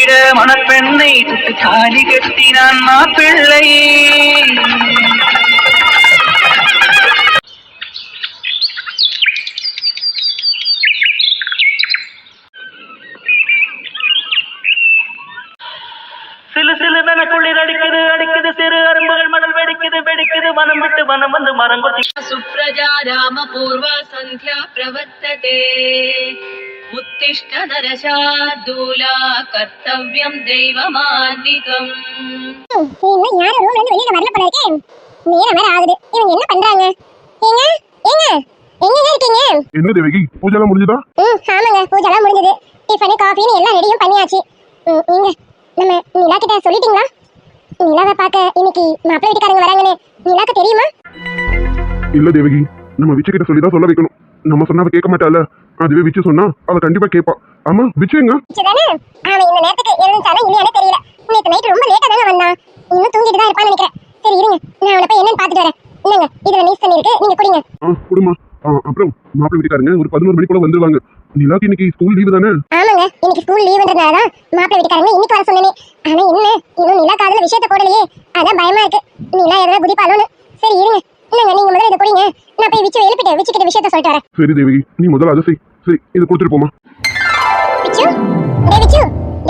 கட்டிட மணப்பெண்ணை சுட்டு தாலி கட்டினான் மாப்பிள்ளை. சிலு சிலு குளிர் அடிக்குது அடிக்குது சிறு அரும்புகள் மணல் வெடிக்குது வெடிக்குது மனம் விட்டு மனம் வந்து மரம் கொத்தி. சுப்ரஜா ராம பூர்வ சந்தியா பிரவர்த்ததே உத்திஷ்ட நரசார்தூலா கர்த்தவ்யம் தெய்வமான்னிகம். யாரும் ரூம்ல இருந்து வெளியில வரல போல இருக்கே. நேரம் வேற ஆகுது. இவங்க என்ன பண்றாங்க? ஏங்க ஏங்க எங்க இருக்கீங்க? என்ன தேவகி, பூஜைலாம் முடிஞ்சதா? ஆமாங்க, பூஜைலாம் முடிஞ்சது. டிஃபன் காஃபின்னு எல்லாம் ரெடியும் பண்ணியாச்சு. நீங்க நம்ம நிலா கிட்ட சொல்லிட்டீங்களா? நிலாவை பார்க்க இன்னைக்கு மாப்பிள்ளை வீட்டுக்காரங்க வராங்கன்னு நிலாக்கு தெரியுமா? இல்ல தேவகி, நம்ம விச்சு கிட்ட சொல்லிதான் சொல்ல வைக்கணும். நம்ம சொன்னா அவ கேட்க மாட்டாள, அதுவே விச்சு சொன்னா அவ கண்டிப்பா கேட்பா. ஆமா விச்சு எங்க? விச்சுதானே? அவன் இந்த நேரத்துக்கு எழுந்தானே இல்லையானே தெரியல. நேத்து நைட் ரொம்ப லேட்டா தானே வந்தான். இன்னும் தூங்கிட்டு தான் இருப்பான்னு நினைக்கிறேன். சரி இருங்க, நான் அவளை போய் என்னன்னு பாத்துட்டு வரேன். இல்லங்க, இதுல மிஸ் பண்ணிருக்கு, நீங்க குடிங்க. குடுமா. அப்புறம் மாப்பிள்ளை வீட்டுக்காரங்க ஒரு 11 மணி போல வந்துருவாங்க. நிலாக்கு இன்னைக்கு ஸ்கூல் லீவு தானே? ஆமாங்க, இன்னைக்கு ஸ்கூல் லீவுன்றதுனாலதான் மாப்பிள்ளை வீட்டுக்காரங்க இன்னைக்கு வர சொன்னேனே. ஆனா என்ன, இன்னும் நிலா காதுல விஷயத்தை போடலையே. அதான் பயமா இருக்கு, நிலா எதனா குதிப்பாலோன்னு. சரி இருங்க, இல்லங்க நீங்க முதல்ல இதை குடிங்க. நான் போய் விச்சு எழுப்பிட்டேன், விச்சு கிட்ட விஷயத்த சொல்லிட்டு வரேன். சரி தேவகி, நீ முதல்ல அதை செய். சரி இதை கொடுத்துட்டு போமா. விச்சு, விச்சு,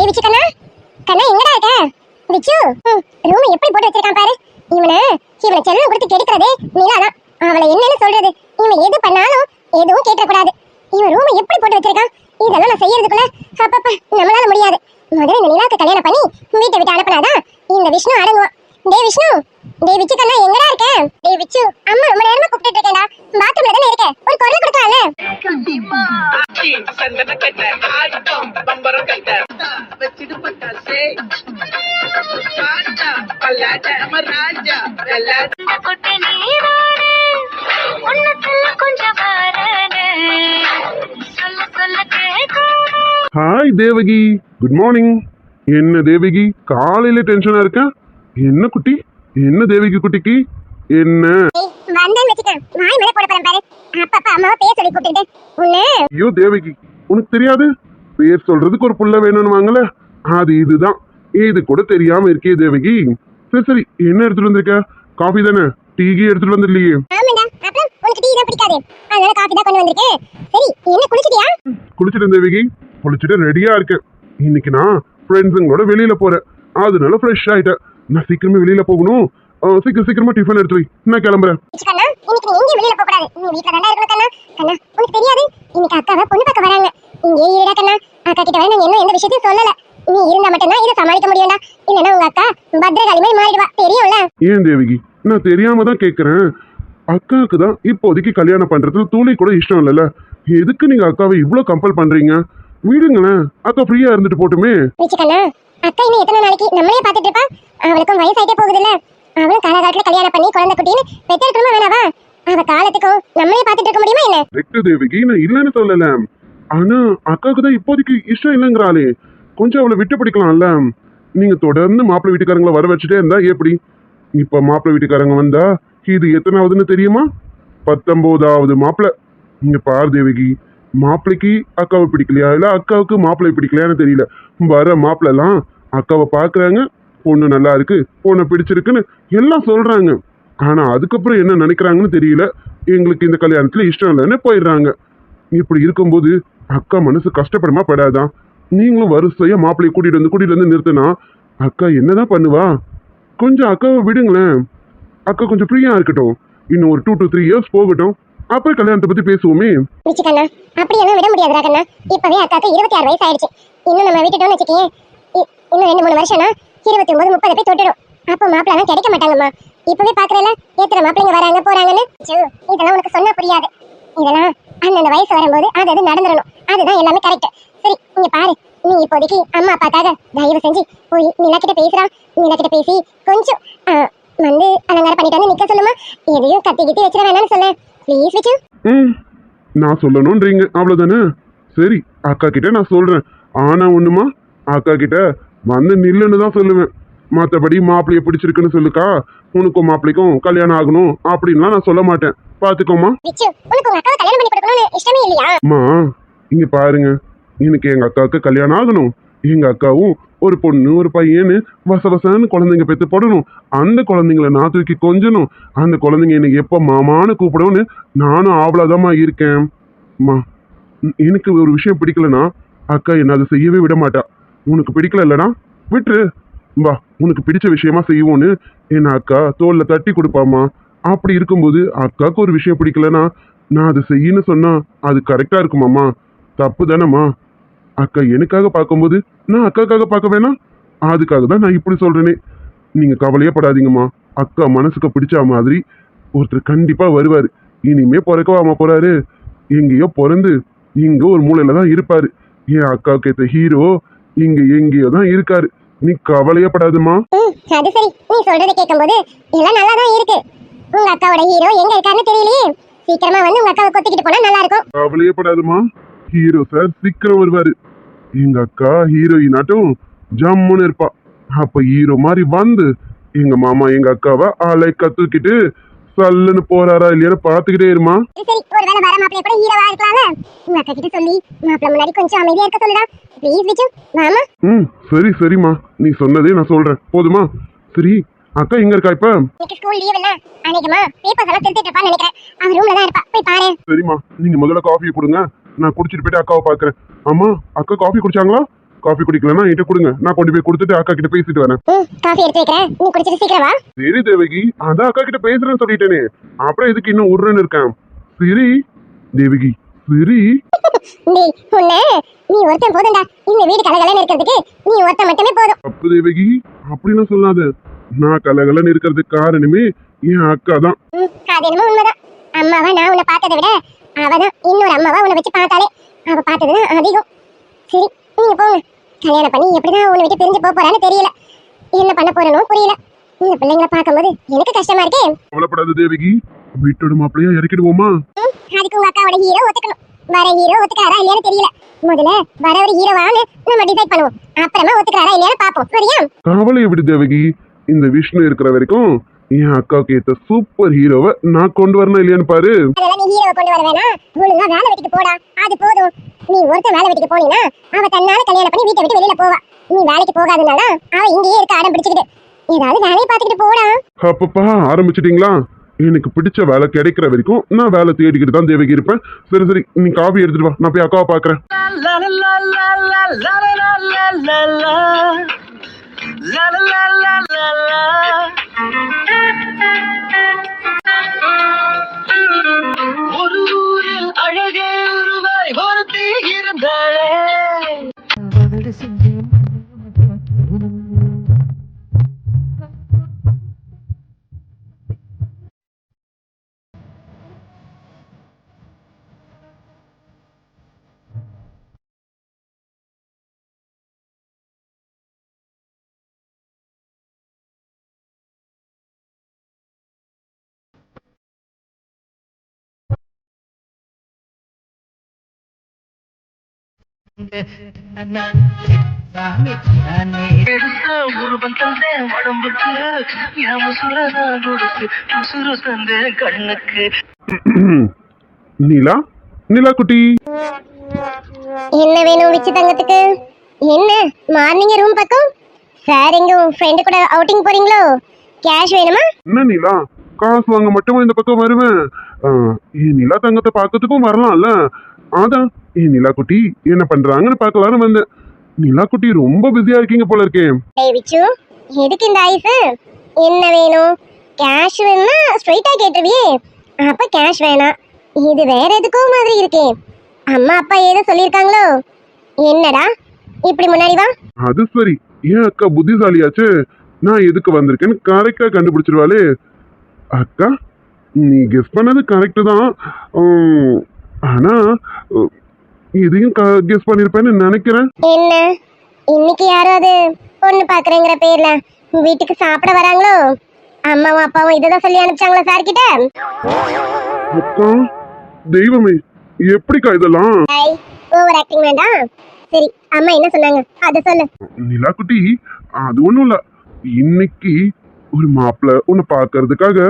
விச்சு கண்ணா, கண்ணா எங்கடா இருக்க? விச்சு, ரூம் எப்படி போட்டு வச்சிருக்கான் பாரு. இவனை செல்லம் கொடுத்து கெடுக்கிறதே நிலாதான். அவளை என்னன்னு சொல்றது? இவன் எது பண்ணாலும் எதுவும் கேட்கக்கூடாது. இவன் ரூமை எப்படி போட்டு வச்சிருக்கான்? இதெல்லாம் நான் செய்யறதுக்குள்ள அப்பப்பா நம்மளால முடியாது. முதல்ல இந்த நிலாக்கு கல்யாணம் பண்ணி வீட்டை விட்டு அனுப்பினாதான் இந்த விஷ்ணு அடங்குவான். டே விஷ்ணு, டே விச்சு கண்ணா எங்கடா இருக்க? டே விச்சு, அம்மா ரொம்ப நேரமா கூப்பிட்டு இருக்கேன்டா. பாத்ரூம்ல தானே இருக்க, ஒரு குரல் கொடுக்கலாம்ல? Hi Devaki, good morning. என்ன தேவகி காலையில டென்ஷனா இருக்க? என்ன குட்டி, என்ன தேவகி குட்டிக்கு என்ன? வந்தேன் வெச்சுக்க, வாய் மேல போட போறேன் பாரு. அப்பப்பா அம்மாவை பேர் சொல்லி கூப்பிட்டுட்டு உன்னை. ஐயோ தேவகி, உனக்கு தெரியாது? பேர் சொல்றதுக்கு ஒரு புள்ள வேணும்னு வாங்கல, அது இதுதான். இது கூட தெரியாம இருக்கே தேவகி. சரி சரி, என்ன எடுத்துட்டு வந்திருக்க? காஃபி தானே? டீ எடுத்துட்டு வந்துடலையே? ஆமாடா, அப்புறம் உனக்கு டீ தான் பிடிக்காது, அதனால காஃபி தான் கொண்டு வந்திருக்கேன். சரி, என்ன குளிச்சிட்டியா? குளிச்சிட்டேன் தேவகி, குளிச்சுட்டு ரெடியா இருக்கேன். இன்னைக்கு நான் ஃப்ரெண்ட்ஸுங்களோட வெளியில போறேன், அதனால ஃப்ரெஷ் ஆயிட்டேன். நான் சீக்கிரமே வெளியில போகணும். சீக்கிரமா டிஃபன் எடுத்து வை, நான் கிளம்புறேன். கண்ணா, இன்னைக்கு நீ எங்கேயும் வெளியில போக கூடாது. நீ வீட்ல தானே இருக்கணும் கண்ணா. கண்ணா உனக்கு தெரியாது, இன்னைக்கு அக்காவை பொண்ணு பார்க்க வராங்க. இங்கே இருடா கண்ணா. அக்கா கிட்ட வேற நான் எந்த விஷயத்தையும் சொல்லல. நீ இருந்தா மட்டும்தான் இதை சமாளிக்க முடியும்டா. இல்லன்னா உங்க அக்கா பத்ரகாளி மாதிரி மாறிடுவா, தெரியும்ல? ஏன் தேவகி, நான் தெரியாம தான் கேக்குறேன். அக்காவுக்கு தான் இப்போதைக்கு கல்யாணம் பண்றதுல தூளி கூட இஷ்டம் இல்லைல்ல. எதுக்கு நீங்க அக்காவை இவ்வளவு கம்பல் பண்றீங்க? விடுங்களேன், அக்கா ஃப்ரீயா இருந்துட்டு போட்டுமே. கண்ணா, அக்கா இன்னும் எத்தனை நாளைக்கு நம்மளே பாத்துட்டு இருப்பா? அவளுக்கும் வயசாயிட்டே போகுது இல்ல. அவளும் காலகாலத்துல கல்யாணம் பண்ணி குழந்தை குட்டின்னு பெற்றெடுக்கணுமா வேணாவா? அவ காலத்துக்கும் நம்மளே பாத்துட்டு இருக்க முடியுமா என்ன? கரெக்ட் தேவகி, நான் இல்லைன்னு சொல்லல. ஆனா அக்காவுக்கு தான் இப்போதைக்கு இஷ்டம் இல்லைங்கிறாளே, கொஞ்சம் அவளை விட்டு பிடிக்கலாம்ல. நீங்க தொடர்ந்து மாப்பிள்ளை வீட்டுக்காரங்களை வர வச்சுட்டே இருந்தா எப்படி? இப்ப மாப்பிள்ளை வீட்டுக்காரங்க வந்தா இது எத்தனாவதுன்னு தெரியுமா? 19வது மாப்பிள்ளை. இங்க பாரு தேவகி, மாப்பிள்ளைக்கு அக்காவை பிடிக்கலையா, இல்ல அக்காவுக்கு மாப்பிள்ளை பிடிக்கலையான்னு தெரியல. வர மாப்பிள்ளலாம் அக்காவை பாக்குறாங்க, பொண்ணு நல்லா இருக்கு, பொண்ணை பிடிச்சிருக்குன்னு எல்லாம் சொல்றாங்க. ஆனா அதுக்கப்புறம் என்ன நினைக்கிறாங்கன்னு தெரியல. எங்களுக்கு இந்த கல்யாணத்துல இஷ்டம் இல்லைன்னு போயிடுறாங்க. இப்படி இருக்கும்போது அக்கா மனசு கஷ்டப்படுமா படாதான்? நீங்களும் வரிசையா மாப்பிள்ளையை கூட்டிட்டு வந்து நிறுத்தினா அக்கா என்னதான் பண்ணுவா? கொஞ்சம் அக்காவை விடுங்களேன். அக்கா கொஞ்சம் ஃப்ரீயா இருக்கட்டும். இன்னும் ஒரு 2 to 3 years போகட்டும், அப்புறம் கல்யாணத்தை பத்தி பேசுவோமே. கண்ணா, அப்படியெல்லாம் விட முடியாதுடா கண்ணா. இப்பவே அக்காக்கு 26 வயசு ஆயிடுச்சு. இன்னும் நம்ம விட்டுட்டோம்னு வச்சுக்கேன், இன்னும் 2-3 வருஷம்னா 29-30 போய் தொட்டுடும். அப்போ மாப்பிள்ளலாம் கிடைக்க மாட்டாங்கம்மா. இப்பவே பாக்குறல எத்தனை மாப்பிள்ளைங்க வராங்க போறாங்கன்னு. இதெல்லாம் உனக்கு சொன்னா புரியாது. இதெல்லாம் அந்தந்த வயசு வரும்போது அது நடந்துடணும். அதுதான் எல்லாமே கரெக்ட். சரி இங்க பாரு, நீ இப்போதைக்கு அம்மா அப்பாக்காக தயவு செஞ்சு போய் நிலா கிட்ட பேசுறான். நிலா கிட்ட பேசி கொஞ்சம் வந்து அலங்காரம் பண்ணிட்டு வந்து நிக்க சொல்லுமா. எதையும் கத்தி கிட்டி வச்சிட வேணாம்னு சொல்ல ப்ளீஸ் விச்சு. நான் சொல்லணும்ன்றீங்க அவ்வளவுதானே? சரி அக்கா கிட்ட நான் சொல்றேன். ஆனா ஒண்ணுமா, அக்கா கிட்ட வந்து நில்லுன்னு தான் சொல்லுவேன். மற்றபடி மாப்பிள்ளைய பிடிச்சிருக்குன்னு சொல்லுக்கா, உனக்கும் மாப்பிள்ளைக்கும் கல்யாணம் ஆகணும் அப்படின்லாம் நான் சொல்ல மாட்டேன். பாத்துக்கோமா. அம்மா இங்க பாருங்க, எனக்கு எங்க அக்காவுக்கு கல்யாணம் ஆகணும். எங்க அக்காவும் ஒரு பொண்ணு ஒரு பையன்னு வசவசன்னு குழந்தைங்க பெற்று போடணும். அந்த குழந்தைங்கள நான் தூக்கி கொஞ்சணும். அந்த குழந்தைங்க எனக்கு எப்போ மாமான்னு கூப்பிடும்னு நானும் ஆவலாதாம்மா இருக்கேன். அம்மா, எனக்கு ஒரு விஷயம் பிடிக்கலனா அக்கா என்ன அதை செய்யவே விட மாட்டா. உனக்கு பிடிக்கல இல்லைனா விட்டுரு, வா உனக்கு பிடிச்ச விஷயமா செய்வோன்னு என்ன அக்கா தோல்ல தட்டி கொடுப்பாமா. அப்படி இருக்கும்போது அக்காவுக்கு ஒரு விஷயம் பிடிக்கலனா நான் அதை செய்யன்னு சொன்னா அது கரெக்டா இருக்குமாம்மா? தப்பு தானேம்மா? அக்கா எனக்காக பார்க்கும்போது நான் அக்காக்காக பார்க்க வேணாம்? அதுக்காக தான் நான் இப்படி சொல்றேனே. நீங்க கவலையே படாதீங்கம்மா. அக்கா மனசுக்கு பிடிச்ச மாதிரி ஒருத்தர் கண்டிப்பா வருவாரு. இனிமே பிறக்கவாம போறாரு, எங்கேயோ பிறந்து இங்க ஒரு மூலையில தான் இருப்பாரு. என் அக்காவுக்கு ஏத்த ஹீரோ இங்க எங்கேயோ தான் இருக்காரு. நீ கவலையே படாதுமா. அது சரி, நீ சொல்றத கேட்கும்போது எல்லாம் நல்லா தான் இருக்கு. உங்க அக்காவோட ஹீரோ எங்க இருக்காருன்னு தெரியலையே. சீக்கிரமா வந்து உங்க அக்காவை கொத்திக்கிட்டு போனா நல்லா இருக்கும். கவலையே படாதுமா, ஹீரோ சார் சீக்கிரம் வருவாரு. எங்க அக்கா ஹீரோயினாட்டும் ஜம்முன்னு இருப்பா. அப்ப ஹீரோ மாதிரி வந்து எங்க மாமா எங்க அக்காவை ஆளை கத்துக்கிட்டு சல்லுன்னு போறாரா இல்லையா பாத்துக்கிட்டே இருமா. சரி, ஒருவேளை வர மாப்பிள்ளை கூட ஹீரோவா இருக்கலாம்ல. உங்க அக்கா கிட்ட சொல்லி மாப்பிள்ளை முன்னாடி கொஞ்சம் அமைதியா இருக்க சொல்லுடா ப்ளீஸ் விஜு. மாமா சரி சரிம்மா, நீ சொன்னதே நான் சொல்றேன் போதுமா? சரி, அக்கா எங்க இருக்கா இப்ப? இன்னைக்கு ஸ்கூல் லீவ் இல்ல, அன்னைக்குமா பேப்பர்ஸ் எல்லாம் திருத்திட்டு இருப்பான்னு நினைக்கிறேன். அவ ரூம்ல தான் இருப்பா, போய் பாரு. சரிம்மா, நீங்க முதல்ல காஃபி கொடுங்க, நான் குடிச்சிட்டு போயிட்டு அக்காவை பாக்குறேன். ஆமா, அக்கா காஃபி குடிச்சாங்களா? காஃபி குடிக்கலன்னா என்கிட்ட கொடுங்க, நான் கொண்டு போய் கொடுத்துட்டு அக்கா கிட்ட பேசிட்டு வரேன். காஃபி எடுத்து வைக்கிறேன், நீ குடிச்சிட்டு சீக்கிரம் வா. சரி தேவகி, அதான் அக்கா கிட்ட பேசுறேன்னு சொல்லிட்டேனே, அப்புறம் எதுக்கு இன்னும் உருன்னு இருக்கேன்? சரி தேவகி, சரி. டேய் உன்னை, நீ ஒருத்தன் போதும்டா. இந்த வீடு கலகலன்னு இருக்கிறதுக்கு நீ ஒருத்தன் மட்டுமே போதும். தப்பு தேவகி, அப்படிலாம் சொல்லாத. நான் கலகலன்னு இருக்கிறதுக்கு காரணமே என் அக்கா தான். அது என்னமோ உண்மைதான். அம்மாவா நான் உன்னை பார்த்ததை விட அவதான் இன்னொரு அம்மாவா உன்னை வச்சு பார்த்தாலே அவ பார்த்ததுதான் அதிகம். சரி நீங்க போங்க, கல்யாணம் பண்ணி எப்படிதான் உன்னை விட்டு பிரிஞ்சு போறான்னு தெரியல. என்ன பண்ண போறனோ புரியல. இந்த பிள்ளைங்களை பார்க்கும்போது எனக்கு கஷ்டமா இருக்கே. கவலைப்படாத தேவகி, வீட்டோட மாப்பிள்ளையா இறக்கிடுவோமா? அதுக்கு உங்க அக்காவோட ஹீரோ ஒத்துக்கணும். வர ஹீரோ ஒத்துக்காரா இல்லையான்னு தெரியல. முதல்ல வர ஒரு ஹீரோவான்னு நம்ம டிசைட் பண்ணுவோம், அப்புறமா ஒத்துக்காரா இல்லையான்னு பாப்போம். சரியா? கவலையை விடு தேவகி, இந்த விஷ்ணு இருக்கிற வரைக்கும் என் அக்காவுக்கு ஏத்த சூப்பர் ஹீரோவை நான் கொண்டு வரணும் இல்லையான்னு பாரு. அதெல்லாம் நீ ஹீரோவை கொண்டு வர வேணாம், ஒழுங்கா வேலை வெட்டிக்கு போடா, அது போதும். நீ ஒருத்தன் வேலை வெட்டிக்கு போனீங்கன்னா அவ தன்னால கல்யாணம் பண்ணி வீட்டை விட்டு வெளியில போவா. நீ வேலைக்கு போகாதனால அவ இங்கேயே இருக்க அடம் பிடிச்சுக்கிட்டு ஏதாவது வேலையை பார்த்துக்கிட்டு போடா. அப்பப்பா ஆரம்பிச்சிட்டீங்களா? எனக்கு பிடிச்ச வேலை கிடைக்கிற வரைக்கும் நான் வேலை தேடிக்கிட்டு தான் தேவகி இருப்பேன். சரி சரி, நீ காஃபி எடுத்துட்டு வா, நான் போய் அக்காவை பாக்குறேன். ஒரு ஊரில் அழகே ஒருவாய் ஒருத்தி இருந்தாளே. எடுத்த உருவம் தந்தேன் உடம்புக்கு, என் உசுரதான் கொடுத்து உசுறு தந்தேன் கண்ணுக்கு. நீலா, நீலா குட்டி. என்ன வேணும் விச்சு தங்கத்துக்கு? என்ன மார்னிங் ரூம் பக்கம் சார் எங்க ஃப்ரெண்டு கூட அவுட்டிங் போறீங்களோ? கேஷ் வேணுமா? என்ன நீலா, காசு வாங்க மட்டுமா இந்த பக்கம் வருவேன்? ஏன் நிலா தங்கத்தை பார்க்கறதுக்கும் வரலாம்ல. அதான் ஏன் நிலா குட்டி என்ன பண்றாங்கன்னு பார்க்கலான்னு வந்தேன். நிலா குட்டி ரொம்ப பிஸியா இருக்கீங்க போல இருக்கேன். ஏய் விச்சு, எதுக்கு இந்த ஐஸ்? என்ன வேணும்? கேஷ் வேணும்னா ஸ்ட்ரைட்டா கேட்டுருவியே, அப்ப கேஷ் வேணாம். இது வேற எதுக்கோ மாதிரி இருக்கே. அம்மா அப்பா ஏதோ சொல்லியிருக்காங்களோ? என்னடா இப்படி முன்னாடி வா. அது சரி, ஏன் அக்கா புத்திசாலியாச்சு, நான் எதுக்கு வந்திருக்கேன்னு கரெக்டா கண்டுபிடிச்சிருவாளே. அக்கா நீ கெஸ் பண்ணது கரெக்டு தான். ஆனா இதையும் கெஸ் பண்ணிருப்பேன்னு நினைக்கிறேன். என்ன இன்னைக்கு யாராவது பொண்ணு பாக்குறேங்கிற பேர்ல வீட்டுக்கு சாப்பிட வராங்களோ? அம்மாவும் அப்பாவும் இததான் சொல்லி அனுப்பிச்சாங்களா சார் கிட்ட? அக்கா தெய்வமே, எப்படிக்கா இதெல்லாம்? ஓவர் ஆக்டிங் வேண்டாம். சரி அம்மா என்ன சொன்னாங்க அத சொல்லு. நிலா குட்டி, அது ஒண்ணும் இல்ல. இன்னைக்கு ஒரு மாப்பிள்ள உன்னை பாக்குறதுக்காக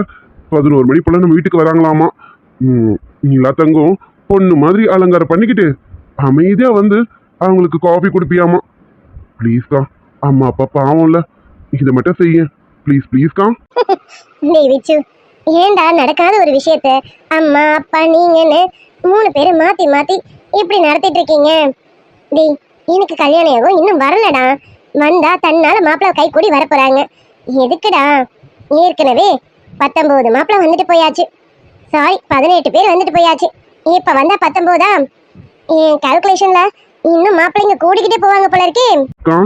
11 மணி போல நம்ம வீட்டுக்கு வராங்களாமா. நிலா தங்கம் பொண்ணு மாதிரி அலங்காரம் பண்ணிக்கிட்டு அமைதியா வந்து அவங்களுக்கு காஃபி குடிப்பியாமா. ப்ளீஸ்க்கா, அம்மா அப்பா பாவம்ல, இதை மட்டும் செய்ய ப்ளீஸ் ப்ளீஸ்க்கா. டேய் விச்சு, ஏன்டா நடக்காத ஒரு விஷயத்த அம்மா அப்பா நீங்கன்னு 3 பேரும் மாத்தி மாத்தி இப்படி நடத்திட்டு இருக்கீங்க? டேய், எனக்கு கல்யாணம் ஆகும் இன்னும் வரலடா. வந்தா தன்னால மாப்பிள்ளை கை கூடி வரப்போறாங்க. எதுக்குடா? ஏற்கனவே 19 மாப்பிள்ளை வந்துட்டு போயாச்சு. சாரி, 18 பேர் வந்துட்டு போயாச்சு. இப்ப வந்தா 19ஆ? என் கால்குலேஷன்ல இன்னும் மாப்பிள்ளைங்க கூடிக்கிட்டே போவாங்க போல இருக்கே. அக்கா,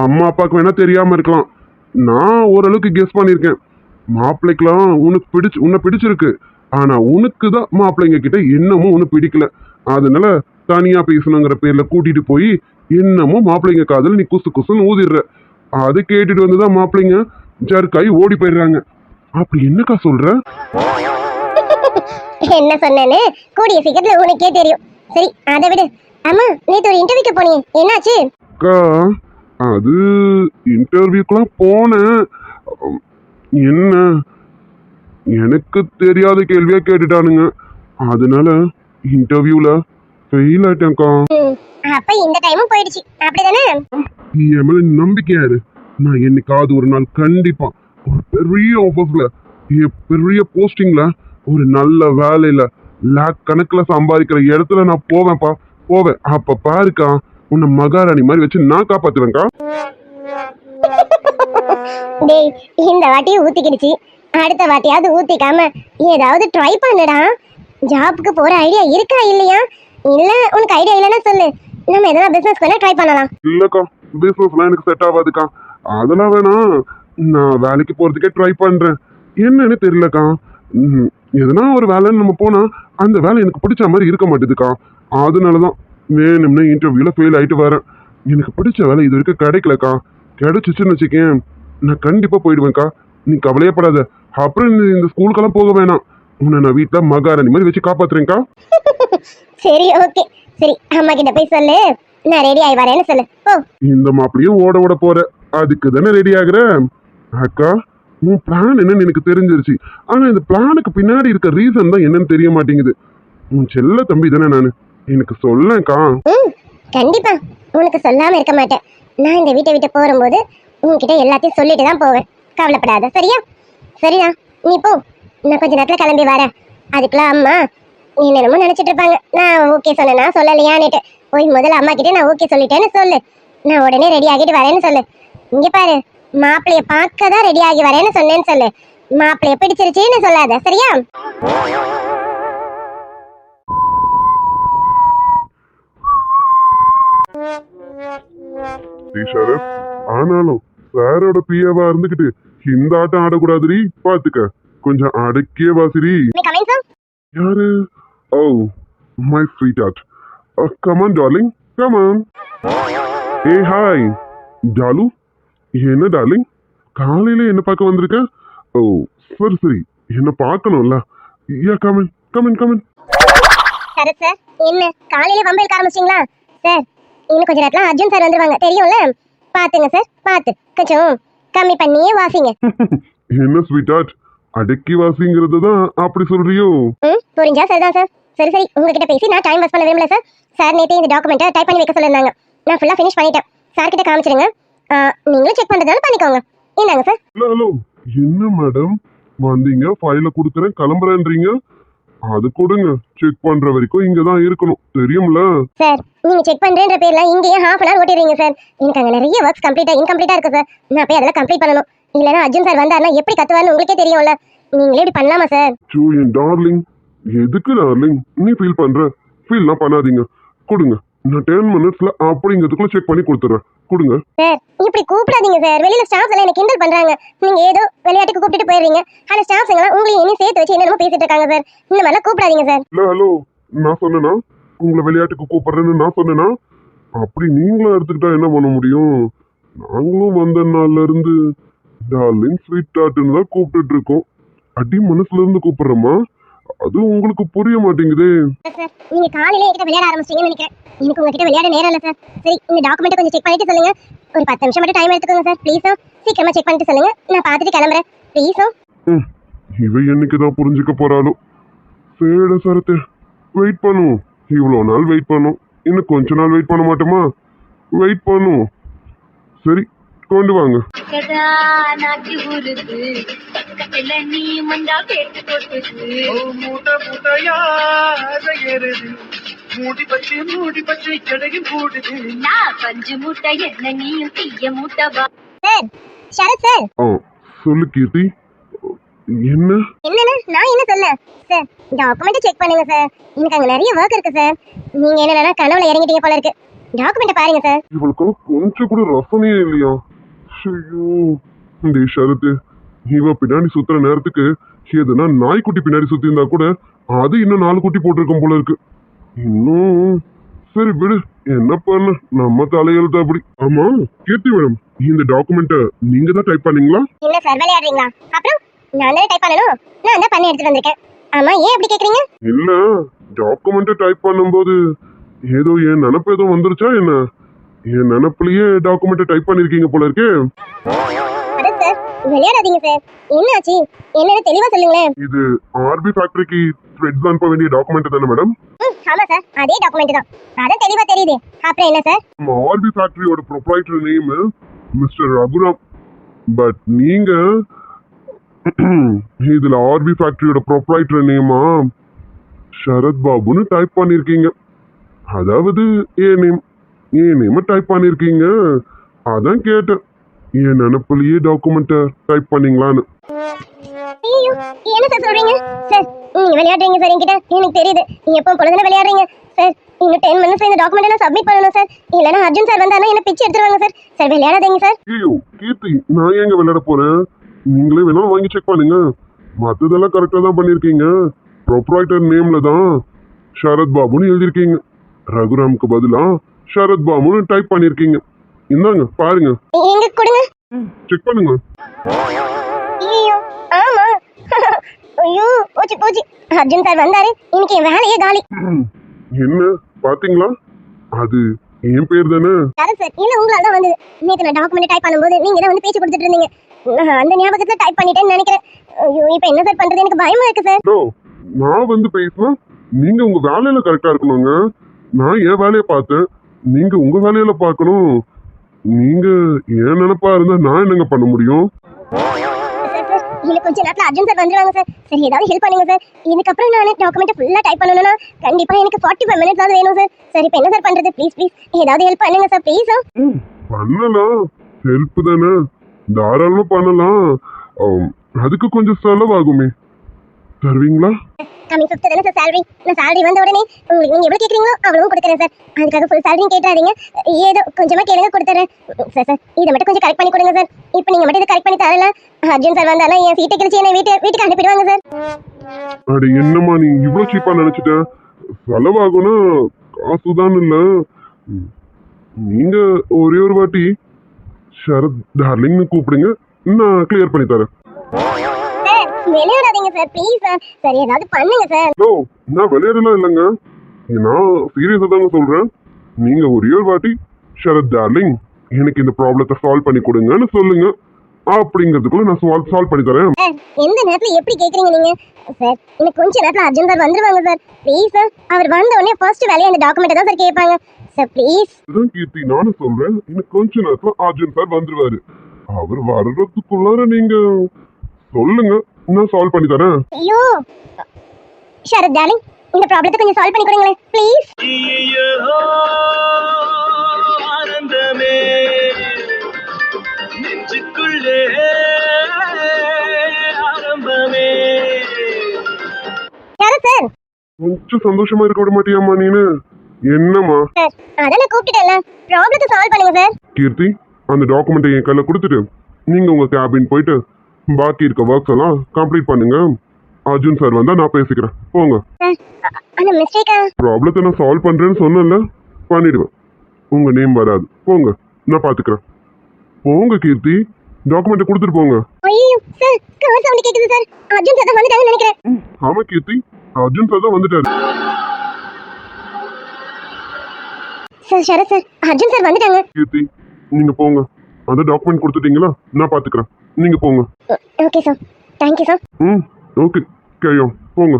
அம்மா அப்பாவுக்கு வேணா தெரியாம இருக்கலாம், நான் ஓரளவுக்கு கெஸ் பண்ணியிருக்கேன். மாப்பிள்ளைக்கெல்லாம் உன்னை பிடிச்சிருக்கு, ஆனா உனக்கு தான் மாப்பிள்ளைங்க கிட்ட என்னமோ ஒன்று பிடிக்கல. அதனால தனியா பேசணுங்கிற பேர்ல கூட்டிட்டு போய் என்னமோ மாப்பிள்ளைங்க காதல் நீ குசு குசுன்னு ஊதிடுற. அது கேட்டுட்டு வந்துதான் மாப்பிள்ளைங்க ஜர்க்காய் ஓடி போயிடுறாங்க. அப்படி என்னக்கா சொல்ற? என்ன சொன்னேன்னு கூடிய சீக்கிரத்துல உனக்கே தெரியும். சரி, அதை விடு. அம்மா, நேத்து ஒரு இன்டர்வியூக்கு போனீங்க, என்னாச்சு? அக்கா, அது இன்டர்வியூக்கெல்லாம் போனேன். என்ன, எனக்கு தெரியாத கேள்வியா கேட்டுட்டானுங்க. அதனால இன்டர்வியூல ஃபெயில் ஆயிட்டேன்க்கா. அப்ப இந்த டைமும் போயிடுச்சு, அப்படிதானே? என் மேல நம்பிக்கையாரு. நான் என்னைக்காவது ஒரு நாள் கண்டிப்பா ஒரு பெரிய ஆஃபீஸ்ல, பெரிய போஸ்டிங்ல, ஒரு நல்ல வேலையில லேக் கணக்குல சம்பாதிக்கிற இடத்துல நான் போவேன். அப்ப பாருக்கா, உன்னை மகாராணி மாதிரி வச்சு நான் காப்பாத்துவேன்க்கா. டேய், இந்த வாட்டியும் ஊத்திக்கிடுச்சு. அடுத்த வாட்டியாவது ஊத்திக்காம ஏதாவது ட்ரை பண்ணுடா. ஜாப்க்கு போற ஐடியா இருக்கா இல்லையா? இல்ல உனக்கு ஐடியா இல்லைன்னா சொல்லு, நம்ம எதனா பிசினஸ் பண்ண ட்ரை பண்ணலாம். இல்லக்கா, பிசினஸ்லாம் எனக்கு செட் ஆகாதுக்கா. அதெல்லாம் வேணாம், நான் வேலைக்கு போறதுக்கே ட்ரை பண்றேன். என்னன்னு தெரியலக்கா. எதனா ஒரு வேலைன்னு நம்ம போனா அந்த வேலை எனக்கு பிடிச்ச மாதிரி இருக்க மாட்டேதுக்கா. அதனாலதான் வேணும்னு இன்டர்வியூல ஃபெயில் ஆயிட்டு வரேன். எனக்கு பிடிச்ச வேலை இது வரைக்கும் கிடைக்கலக்கா. கிடைச்சிச்சுன்னு வச்சுக்கேன், நான் கண்டிப்பா போயிடுவேன்க்கா. நீ கவலையப்படாத. அப்புறம் நீ இந்த ஸ்கூலுக்கெல்லாம் போக வேணாம். உன்னை நான் வீட்டுல மகாராணி மாதிரி வச்சு காப்பாத்துறேன்க்கா. சரி, ஓகே. சரி, அம்மா கிட்ட போய் சொல்லு, நான் ரெடி ஆகி வரேன்னு சொல்லு. ஓ, இந்த மாப்பிளையும் ஓட போற, அதுக்கு தானே ரெடி ஆகுற. அக்கா, உன் பிளான் என்னன்னு எனக்கு தெரிஞ்சிருச்சு. ஆனா இந்த பிளானுக்கு பின்னாடி இருக்க ரீசன் தான் என்னன்னு தெரிய மாட்டேங்குது. உன் செல்ல தம்பி தானே நானு, எனக்கு சொல்லேன்க்கா. கண்டிப்பா உனக்கு சொல்லாம இருக்க மாட்டேன். நான் இந்த வீட்டை விட்டு போகும்போது உன்கிட்ட எல்லாத்தையும் சொல்லிட்டு தான் போவேன். கவலைப்படாத, சரியா? சரியா, நீ போ. நான் கொஞ்ச நேரத்துல கிளம்பி வரேன். அதுக்குள்ள அம்மா என்னென்னமோ நினைச்சிட்டு இருப்பாங்க. நான் ஓகே சொன்னேனா சொல்லலையான்னுட்டு. போய் முதல்ல அம்மா கிட்ட நான் ஓகே சொல்லிட்டேன்னு சொல்லு. நான் உடனே ரெடி ஆகிட்டு வரேன்னு சொல்லு. இங்க பாரு, மாப்பிள்ளைய பார்க்க தான் ரெடி ஆகி வரேன்னு சொன்னேன்னு சொல்லு. மாப்பிள்ளைய பிடிச்சிருச்சுன்னு சொல்லாத, சரியா? ஆனாலும் சாரோட பிஏவா இருந்துகிட்டு இந்த ஆட்டம் ஆடக்கூடாதுரி, பாத்துக்க. கொஞ்சம் அடக்கியே வாசிரி. யாரு? Oh, my sweetheart. Come on darling, come on. ஏ ஹாய் டாலு. என்ன டார்லிங், காலையில என்ன பார்க்க வந்திருக்க? ஓ சரி, என்ன பார்க்கணும்ல. யா, கமன் கமன் கமன். சார், என்ன காலையில வம்பல் ஆரம்பிச்சிங்களா? சார், இன்னும் கொஞ்ச நேரத்துல அர்ஜுன் சார் வந்துருவாங்க, தெரியும்ல. பாத்துங்க சார், பார்த்து கொஞ்சம் கம்மி பண்ணியே வாசிங்க. என்ன ஸ்வீட் ஹார்ட், அடக்கி வாசிங்கிறது தான் அப்படி சொல்றியோ? புரிஞ்சா சரிதான் சார். சரி, உங்ககிட்ட பேசி நான் டைம் வேஸ்ட் பண்ண விரும்பல சார். சார் நேற்று இந்த டாக்குமெண்ட்டை டைப் பண்ணி வைக்க சொல்லியிருந்தாங்க. நான் ஃபுல்லாக ஃபினிஷ் பண்ணிட்டேன். சார் கிட்ட காமிச்சிடுங்க. நீங்களும் செக் பண்ணுறதாலும் பண்ணிக்கோங்க. இந்தாங்க சார். ஹலோ, என்ன மேடம் வந்தீங்க, ஃபைலை கொடுக்குறேன் கிளம்புறேன்றீங்க. அது கொடுங்க, செக் பண்ற வரைக்கும் இங்க தான் இருக்கணும், தெரியும்ல? சார், நீங்க செக் பண்றேன்ற பேர்ல இங்கேயே half an hour ஓட்டிடுறீங்க சார். எனக்கு அங்க நிறைய ஒர்க்ஸ் இன்கம்ப்ளீட்டா இருக்கு சார். நான் போய் அதெல்லாம் கம்ப்ளீட் பண்ணணும். இல்லனா அர்ஜுன் சார் வந்தாருன்னா எப்படி கத்துவாருன்னு உங்களுக்கே தெரியும்ல. நீங்களே இப்படி பண்ணலாமா சார்? என் டார்லிங், எதுக்கு டார்லிங் நீ ஃபீல் பண்ற? ஃபீல்லாம் பண்ணாதீங்க, கொடுங்க. நான் 10 மினிட்ஸ்ல அப்படிங்கிறதுக்குள்ள செக் பண்ணி கொடுத்துறேன், கொடுங்க. சார், இப்படி கூப்பிடாதீங்க சார். வெளியில ஸ்டாஃப்ஸ் எல்லாம் எனக்கு கிண்டல் பண்றாங்க. நீங்க ஏதோ விளையாட்டுக்கு கூப்பிட்டு போயிடுறீங்க. ஆனா ஸ்டாஃப்ஸ் எல்லாம் உங்களையும் இனி சேர்த்து வச்சு என்னென்னமோ பேசிட்டு இருக்காங்க சார். இந்த மாதிரிலாம் கூப்பிடாதீங்க சார். ஹலோ, நான் சொன்னேனா உங்களை விளையாட்டுக்கு கூப்பிடுறேன்னு? நான் சொன்னேனா? அப்படி நீங்களும் எடுத்துக்கிட்டா என்ன பண்ண முடியும்? நாங்களும் வந்த நாள்ல இருந்து டார்லிங் ஸ்வீட் ஹார்ட்னு தான் கூப்பிட்டுட்டு இருக்கோம். அடி மனசுல இருந்து கூப்பிடுறோமா? அது உங்களுக்கு புரிய மாட்டேங்குதே. சார், நீங்க காலையில என்கிட்ட விளையாட ஆரம்பிச்சீங்கன்னு நினைக்கிறேன். எனக்கு உங்ககிட்ட விளையாட நேரம் இல்ல சார். சரி, இந்த டாக்குமெண்ட் கொஞ்சம் செக் பண்ணிட்டு சொல்லுங்க. ஒரு 10 நிமிஷம் மட்டும் டைம் எடுத்துக்கோங்க சார், ப்ளீஸ். சீக்கிரமா செக் பண்ணிட்டு சொல்லுங்க, நான் பார்த்துட்டு கிளம்புறேன், ப்ளீஸ். இவ என்னைக்கு தான் புரிஞ்சுக்க போறாளோ? சேட சரத்து, வெயிட் பண்ணுவோம். இவ்வளோ நாள் வெயிட் பண்ணோம், இன்னும் கொஞ்ச நாள் வெயிட் பண்ண மாட்டோமா? வெயிட் பண்ணுவோம். சரி, கொண்டு வாங்க. కదా నాటి ఊరుது பக்கத்துல நீ மண்டா கேட்டு கொட்டுது மூட்டை மூட்டையா ஏறுது மூடி பச்சை கடையில் கூடுது நான் பஞ்சு மூட்டை என்ன நீயும் தீய மூட்டை வா சார் சரத் சார் ஆ சொல்லு கீர்த்தி. என்ன என்னன்னு நான் என்ன சொல்ல சார் டாக்குமெண்ட் செக் பண்ணுங்க சார் எனக்கு அங்க நிறைய ஒர்க் இருக்கு சார் நீங்க என்னன்னா கனவுல இறங்கிட்டீங்க போல இருக்கு டாக்குமெண்ட் பாருங்க சார் இவளுக்கு கொஞ்சம் கூட ரசனையே இல்லையா? ஐயோ இந்த ஷரத்து இவ பின்னாடி சுத்துற நேரத்துக்கு எதுனா நாய்க்குட்டி பின்னாடி சுத்தி இருந்தா கூட அது இன்னும் 4 குட்டி போட்டிருக்கும் போல இருக்கு. இன்னும் சரி விடு, என்ன பண்ண நம்ம தலையெழுத்து அப்படி. ஆமா கீர்த்தி மேடம், இந்த டாக்குமெண்ட்டை நீங்க தான் டைப் பண்ணீங்களா? இல்ல சார் விளையாடுறீங்களா? அப்புறம் நான் தான் டைப் பண்ணணும், நான் தான் பண்ணி எடுத்துட்டு வந்திருக்கேன். ஆமா ஏன் அப்படி கேக்குறீங்க? இல்ல டாக்குமெண்ட்டை டைப் பண்ணும்போது ஏதோ என் நினப்பு ஏதோ வந்துருச்சா என்ன? என் நினப்புலயே டாக்குமெண்ட்டை டைப் பண்ணிருக்கீங்க போல இருக்கே. அட சார் விளையாடாதீங்க சார், என்னாச்சு என்னன்னு தெளிவா சொல்லுங்களேன். இது ஆர்பி ஃபேக்டரிக்கு த்ரெட்ஸ் அனுப்ப வேண்டிய டாக்குமெண்ட் தானே மேடம்? ஆமா சார் அதே டாக்குமெண்ட் தான், அதான் தெளிவா தெரியுது. அப்புறம் என்ன சார்? நம்ம ஆர்பி ஃபேக்டரியோட proprietor name mister Raghuram. But நீங்க இதுல ஆர்பி ஃபேக்டரியோட ப்ரொப்ரைட்டர் நேமா ஷரத் பாபுன்னு டைப் பண்ணிருக்கீங்க. அதாவது என் நேம் டைப் பண்ணிருக்கீங்க. அதான் கேட்டேன் என் நினப்புலயே டாக்குமெண்ட்டை டைப் பண்ணீங்களான்னு. ஐயோ என்ன சார் சொல்றீங்க? சார் நீங்க விளையாடுறீங்க சார், என்கிட்ட எனக்கு தெரியுது நீங்க எப்போ பொழுதுன விளையாடுறீங்க சார். இன்னும் 10 மினிட்ஸ் இந்த டாக்குமெண்ட் நான் சப்மிட் பண்ணணும் சார், இல்லைன்னா அர்ஜுன் சார் வந்தானா என்ன பிச்சு எடுத்துருவாங்க சார். சார் விளையாடாதீங்க சார். ஐயோ கீர்த்தி, நான் எங்க விளையாட போறேன்? நீங்களே வேணாலும் வாங்கி செக் பண்ணுங்க. மற்றதெல்லாம் கரெக்டாக தான் பண்ணியிருக்கீங்க. ப்ரொப்ரைட்டர் நேம்ல தான் ஷரத் பாபுன்னு எழுதியிருக்கீங்க. ரகுராமுக்கு பதிலா ஷரத் பாபுன்னு டைப் பண்ணியிருக்கீங்க. இந்தாங்க பாருங்க, எங்க கொடுங்க. செக் பண்ணுங்க. ஐயோ ஆமா ஐயோ போச்சு போச்சு, அர்ஜுன் சார் வந்தாரு, இன்னைக்கு என் வேலையே காலி. என்ன பாத்தீங்களா? அது என் பேர் தானே. யாரும் சார் இல்ல உங்களால தான் வந்தது. நேத்து நான் டாக்குமெண்ட் டைப் பண்ணும்போது நீங்க தான் வந்து பேச்சு கொடுத்துட்டு இருந்தீங்க, நான் அந்த ஞாபகத்துல டைப் பண்ணிட்டேன்னு நினைக்கிறேன். ஐயோ இப்போ என்ன சார் பண்றது, எனக்கு பயமா இருக்கு சார். No, நான் வந்து பேசினா நீங்க உங்க வேலையில கரெக்டா இருக்கணுங்க. நான் என் வேலையை பார்த்தேன், நீங்க உங்க வேலையில பார்க்கணும். நீங்க ஏன் நினைப்பா இருந்தா நான் என்னங்க பண்ண முடியும்? இல்ல கொஞ்ச நேரத்துல அர்ஜுன் சார் வந்துருவாங்க சார். சரி ஏதாவது ஹெல்ப் பண்ணுங்க சார், இதுக்கப்புறம் நான் டாக்குமெண்ட் ஃபுல்லா டைப் பண்ணணும்னா கண்டிப்பா எனக்கு 45 மினிட்ஸ் ஆகுது வேணும் சார். சரி இப்போ என்ன சார் பண்றது, ப்ளீஸ் ப்ளீஸ் ஏதாவது ஹெல்ப் பண்ணுங்க சார் ப்ளீஸ். பண்ணலாம், ஹெல்ப் தானே, தாராளமா பண்ணலாம். அதுக்கு கொஞ்சம் செலவாகுமே, தருவீங்களா? கமிங் 5th தானே சார் salary, நான் salary வந்த உடனே உங்களுக்கு நீங்க எவ்வளவு கேக்குறீங்களோ அவ்வளவு கொடுக்குறேன் சார். அதுக்காக ஃபுல் salary கேட்டாதீங்க, ஏதோ கொஞ்சமா கேளுங்க கொடுத்துறேன் சார். சார் இதை மட்டும் கொஞ்சம் கரெக்ட் பண்ணி கொடுங்க சார். இப்போ நீங்க மட்டும் இதை கரெக்ட் பண்ணி தரல அர்ஜுன் சார் வந்தாலும் என் சீட்டை கிழிச்சு என்னை வீட்டுக்கு அனுப்பிடுவாங்க சார். அட என்னம்மா நீ இவ்வளவு சீப்பா நினைச்சிட்ட? செலவாகும்னா காசுதான் இல்ல. நீங்க ஒரே ஒரு வாட்டி ஷரத் டார்லிங்னு கூப்பிடுங்க, நான் கிளியர் பண்ணி தரேன். சார் விளையாடாதீங்க சார் ப்ளீஸ் சார். சரி ஏதாவது பண்ணுங்க சார். நோ, நான் விளையாடலாம் இல்லைங்க, நான் சீரியஸா தாங்க சொல்றேன். நீங்க ஒரே ஒரு வாட்டி ஷரத் டார்லிங் எனக்கு இந்த ப்ராப்ளத்தை சால்வ் பண்ணி கொடுங்கன்னு சொல்லுங்க, அப்படிங்கிறதுக்குள்ள நான் சால்வ் பண்ணி தரேன். சார் எந்த நேரத்துல எப்படி கேக்குறீங்க நீங்க சார்? இன்னும் கொஞ்ச நேரத்துல அர்ஜுன் சார் வந்துருவாங்க சார் ப்ளீஸ் சார். அவர் வந்த உடனே ஃபர்ஸ்ட் வேலையை அந்த டாக்குமெண்ட் தான் சார் கேட்பாங்க சார் ப்ளீஸ். இதுதான் கீர்த்தி நானும் சொல்றேன், இன்னும் கொஞ்ச நேரத்துல அர்ஜுன் சார் வந்துருவாரு. அவர் வர்றதுக்குள்ளார நீங்க சொல்லுங்க, நான் சால்வ் பண்ணி தரேன். ஐயோ ஷரத் டார்லிங் இந்த ப்ராப்ளத்தை கொஞ்சம் சால்வ் பண்ணி கொடுங்களேன் ப்ளீஸ். ஐயோ ஆனந்தமே நெஞ்சுக்குள்ளே ஆரம்பமே. ஷரத் சார் கொஞ்சம் சந்தோஷமா இருக்க விட மாட்டியாம்மா நீனு? என்னம்மா? சார் அதான் நான் கூப்பிட்டுட்டேன்ல, ப்ராப்ளத்தை சால்வ் பண்ணுங்க சார். கீர்த்தி, அந்த டாக்குமெண்ட்டை என் கையில கொடுத்துட்டு நீங்க உங்க கேபின் போயிட்டு பாக்கி இருக்க ஒர்க்ஸ் எல்லாம் கம்ப்ளீட் பண்ணுங்க. அர்ஜுன் சார் வந்தா நான் பேசிக்கிறேன், போங்க. சார் அந்த மிஸ்டேக்கா? ப்ராப்ளத்தை நான் சால்வ் பண்றேன்னு சொன்னேன்ல, பண்ணிடுவேன். உங்க நேம் வராது, போங்க, நான் பாத்துக்கிறேன். போங்க கீர்த்தி, டாக்குமெண்ட்டை கொடுத்துட்டு போங்க. ஐயோ சார் கால் சவுண்ட் கேக்குது சார், அர்ஜுன் சார் தான் வந்துட்டாங்கன்னு நினைக்கிறேன். ஆமா கீர்த்தி, அர்ஜுன் சார் தான் வந்துட்டாரு. Sir Sharath sir Arjun sir வந்துட்டாங்க. கீர்த்தி நீங்க போங்க, அந்த டாக்குமெண்ட் கொடுத்துட்டீங்களா, நான் பாத்துக்கிறேன், நீங்க போங்க. Okay sir, thank you sir. Okay கேயோம், போங்க.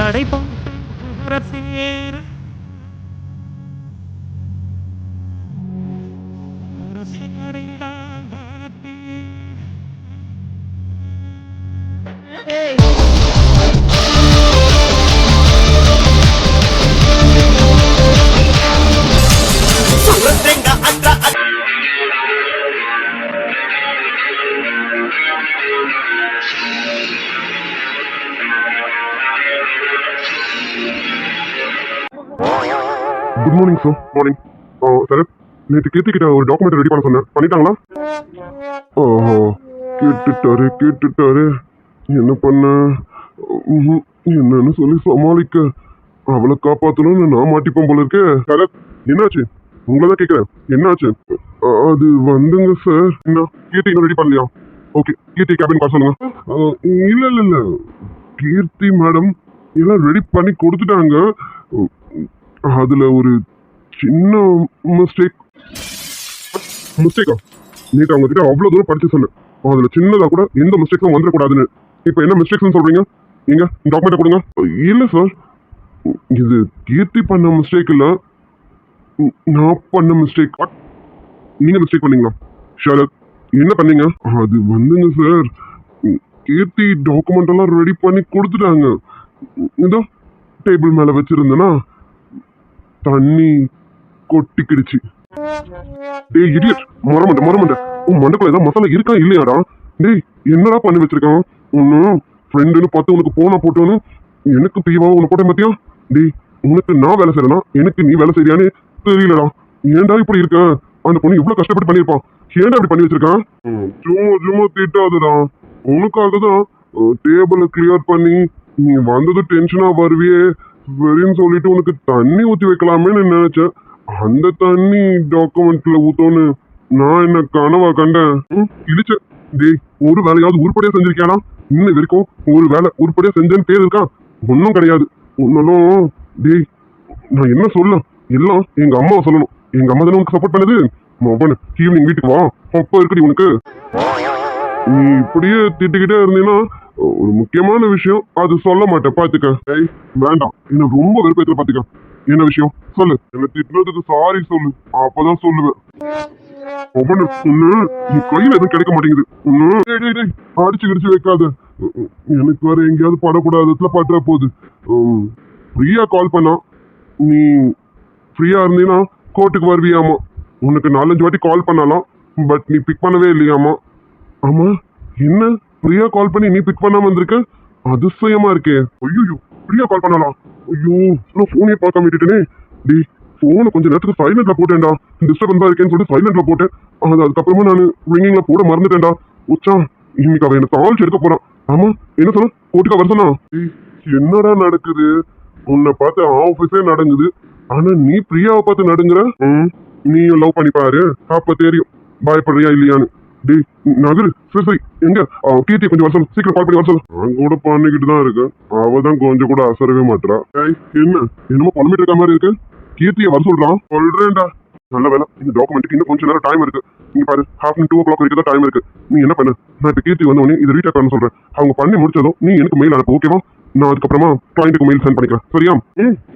படைப்போம் ரசிகர். Good morning sir. Morning. Sir, நேற்று கீர்த்தி கிட்ட ஒரு டாக்குமெண்ட் ரெடி பண்ண சொன்னேன், பண்ணிட்டாங்களா? ஓஹோ, கேட்டுட்டாரு. என்ன பண்ண? என்னன்னு சொல்லி சமாளிக்க? அவளை காப்பாற்றணும்னு நான் மாட்டிப்போம் போல இருக்கே. சார், என்னாச்சு? உங்களை தான் கேட்குறேன், என்னாச்சு? அது வந்துங்க சார். என்ன கீர்த்தி இன்னும் ரெடி பண்ணலையா? ஓகே, கீர்த்தி கேபின் கால் சொல்லுங்க. இல்லை, கீர்த்தி மேடம் எல்லாம் ரெடி பண்ணி கொடுத்துட்டாங்க. அதுல ஒரு சின்ன மிஸ்டேக்கா? நேற்று அவங்க கிட்ட அவ்வளவு தூரம் படிச்சு சொன்னேன், அதுல சின்னதா கூட எந்த மிஸ்டேக்ஸும் வந்துடக்கூடாதுன்னு. இப்ப என்ன மிஸ்டேக்ஸ் சொல்றீங்க? நீங்க டாக்குமெண்ட் கொடுங்க. இல்ல சார், இது கீர்த்தி பண்ண மிஸ்டேக் இல்ல, நான் பண்ண மிஸ்டேக். நீங்க மிஸ்டேக் பண்ணீங்களா? ஷரத், என்ன பண்ணீங்க? அது வந்துங்க சார், கீர்த்தி டாக்குமெண்ட் எல்லாம் ரெடி பண்ணி கொடுத்துட்டாங்க. இதோ டேபிள் மேல வச்சிருந்தேன்னா தண்ணி கொட்டிக்கிடுச்சு. டேய் இடியட், மரமண்ட உன் மண்டக்குள்ள ஏதாவது மசாலா இருக்கா இல்லையாடா? டேய் என்னடா பண்ணி வச்சிருக்கான்? ஒன்னும் ஃப்ரெண்டுன்னு பார்த்து உனக்கு போனா போட்டோன்னு எனக்கு பீவா உன்னை போட்டேன் பாத்தியா? டேய், உனக்கு நான் வேலை செய்யறேனா எனக்கு நீ வேலை செய்யறியான்னு தெரியலடா. ஏன்டா இப்படி இருக்க? அந்த பொண்ணு இவ்வளவு கஷ்டப்பட்டு பண்ணிருப்பான், ஏன்டா இப்படி பண்ணி வச்சிருக்கான்? சும்மா திட்டாதுடா, உனக்காக தான் டேபிளை கிளியர் பண்ணி நீ வந்தது டென்ஷனா வருவியே சரின்னு சொல்லிட்டு உனக்கு தண்ணி ஊத்தி வைக்கலாமேன்னு நினைச்சேன். அந்த தண்ணி டாக்குமெண்ட்ல ஊத்தோன்னு நான் என்ன கனவா கண்டேன்? இழிச்ச. டேய், ஒரு வேலையாவது உருப்படியா செஞ்சிருக்கியாடா? இன்னும் வரைக்கும் ஒரு வேலை உருப்படியா செஞ்சேன்னு பேர் இருக்கா? ஒன்னும் கிடையாது. உன்னாலும் டேய், நான் என்ன சொல்ல, எல்லாம் எங்க அம்மாவை சொல்லணும். எங்க அம்மா தானே உனக்கு சப்போர்ட் பண்ணுது. மொபன் ஈவினிங் வீட்டுக்கு வா, அப்ப இருக்குடி உனக்கு. நீ இப்படியே திட்டுக்கிட்டே இருந்தீங்கன்னா ஒரு முக்கியமான விஷயம் அது சொல்ல மாட்டேன் பாத்துக்க. ஏய் வேண்டாம், என்ன ரொம்ப வெறுப்பேற்ற பாத்துக்க. என்ன விஷயம் சொல்லு. என்ன திட்டுறதுக்கு சாரி சொல்லு, அப்பதான் சொல்லுவேன். ஒவ்வொன்னு என் கையில எதுவும் கிடைக்க மாட்டேங்குது. அடிச்சு கிடிச்சு வைக்காத, எனக்கு வேற எங்கேயாவது படக்கூடாதுல பட்டுற போகுது. ஃப்ரீயா கால் பண்ணா, நீ ஃப்ரீயா இருந்தீங்கன்னா கோர்ட்டுக்கு வருவியாமா. உனக்கு 4-5 வாட்டி கால் பண்ணலாம், பட் நீ பிக் பண்ணவே இல்லையாமா. ஆமா, என்ன பிரியா கால் பண்ணி நீ பிக் பண்ணாம வந்திருக்க? அதிசயமா இருக்கே. ஐயோ, பிரியா கால் பண்ணலாம். ஐயோ, நான் போனே பார்க்காம விட்டுட்டேனே. டி, போனை கொஞ்சம் நேரத்துக்கு சைலண்ட்ல போட்டேன்டா. டிஸ்டர்பன்ஸா இருக்கேன்னு சொல்லிட்டு சைலண்ட்ல போட்டேன். அதுக்கப்புறமா நான் ரிங்கிங்ல போட மறந்துட்டேன்டா. உச்சா, இன்னைக்கு அவன் என்ன தாழ்ச்சி எடுக்க போறான். ஆமா, என்ன சொன்ன? கோட்டுக்கா வர சொன்னா? என்னடா நடக்குது? உன்னை பார்த்து ஆபீஸே நடங்குது, ஆனா நீ பிரியாவை பார்த்து நடுங்குற. நீயும் லவ் பண்ணி பாரு, அப்ப தெரியும் பயப்படுறியா இல்லையான்னு. டேய் நகரு, சரி எங்க கீர்த்தி கொஞ்சம் வர சொல்லு, சீக்கிரம் கால் பண்ணி வர சொல்லு. நான் கூட பண்ணிக்கிட்டு தான் இருக்கேன், அவதான் கொஞ்சம் கூட அசரவே மாட்டா. என்ன என்னமோ புலம்பிட்டு இருக்க மாதிரி இருக்கு. கீர்த்தியை வர சொல்றான். சொல்றேன்டா. நல்ல வேலை, இந்த டாக்குமெண்ட்டுக்கு இன்னும் கொஞ்சம் நேரம் டைம் இருக்கு. நீங்க பாரு, 2:30 வரைக்கும் தான் டைம் இருக்கு. நீ என்ன பண்ணு, நான் இப்ப கீர்த்தி வந்த உடனே இதை ரீட் பண்ண சொல்றேன். அவங்க பண்ணி முடிச்சதும் நீ எனக்கு மெயில் அனுப்பு, ஓகேவா? நான் அதுக்கப்புறமா கிளைண்ட்டுக்கு மெயில் சென்ட் பண்ணிக்கிறேன், சரியா?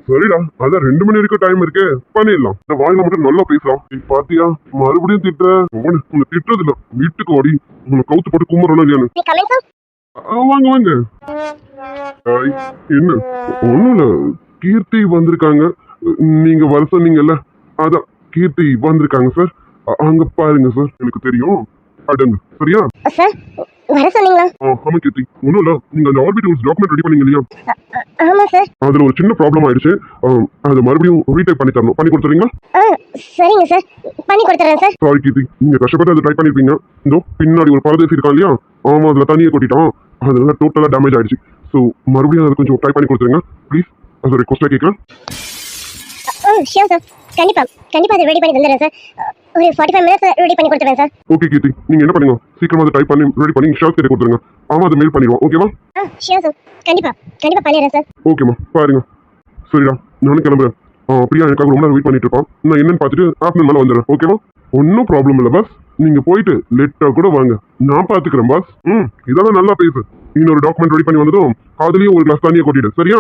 சரிடா, அதான் 2 மணி வரைக்கும் டைம் இருக்கு, பண்ணிடலாம். இந்த வாயில மட்டும் நல்லா பேசலாம். நீ பாத்தியா, மறுபடியும் திட்டுற. உன்னை திட்டுறது இல்ல, வீட்டுக்கு ஓடி உன்னை கவுத்து போட்டு கும்பறோம் இல்லையானு. வாங்க. என்ன ஒண்ணும் இல்ல, கீர்த்தி வந்திருக்காங்க. நீங்க வர சொன்னீங்கல்ல, அதான் கீர்த்தி வந்திருக்காங்க சார். அங்க பாருங்க சார், எனக்கு தெரியும். அடங்கு, சரியா? சார் வர சொன்னீங்களா? ஆமா கீர்த்தி, ஒண்ணும் இல்ல, நீங்க அந்த ஆர்பிட்டல்ஸ் டாக்குமெண்ட் ரெடி பண்ணீங்க இல்லையா? ஆமா சார். அதுல ஒரு சின்ன ப்ராப்ளம் ஆயிடுச்சு, அது மறுபடியும் ரீடைப் பண்ணி தரணும். பண்ணி கொடுத்துறீங்களா? சரிங்க சார், பண்ணி கொடுத்துறேன் சார். சாரி கீர்த்தி, நீங்க கஷ்டப்பட்டு அதை ட்ரை பண்ணிருப்பீங்க. இதோ பின்னாடி ஒரு பரதேசி இருக்கான் இல்லையா, ஆமா அதுல தண்ணியை கொட்டிட்டான், அதெல்லாம் டோட்டலா டேமேஜ் ஆயிடுச்சு. ஸோ மறுபடியும் அதை கொஞ்சம் ட்ரை பண்ணி கொடுத்துருங்க ப்ளீஸ். அது ரெக்வஸ்டா கேட்குறேன். ஷியோர் சார், கண்டிப்பா அதை ரெடி பண்ணி தந்துடுறேன் சார். ஒரு 45 மினிட்ஸ் ரெடி பண்ணி கொடுத்துறேன் சார். ஓகே கீர்த்தி, நீங்க என்ன பண்ணுங்க, சீக்கிரமா அதை டைப் பண்ணி ரெடி பண்ணி ஷார்ட் கிட்ட கொடுத்துருங்க. அவன் அதை மெயில் பண்ணிடுவான், ஓகேவா? ஷியோர் சார், கண்டிப்பா பண்ணிடுறேன் சார். ஓகேம்மா, பாருங்க. சரிடா, நானும் கிளம்புறேன். பிரியா எனக்காக ரொம்ப நேரம் வெயிட் பண்ணிட்டு இருப்பான். நான் என்னன்னு பார்த்துட்டு ஆஃப்டர்நூன் மேலே வந்துடுறேன், ஓகேவா? ஒன்றும் ப்ராப்ளம் இல்லை பாஸ், நீங்க போயிட்டு லேட்டா கூட வாங்க, நான் பார்த்துக்கிறேன் பாஸ். இதெல்லாம் நல்லா பேசு. இன்னொரு டாக்குமெண்ட் ரெடி பண்ணி வந்ததும் அதுலயும் ஒரு கிளாஸ் தண்ணியை கொட்டிடு சரியா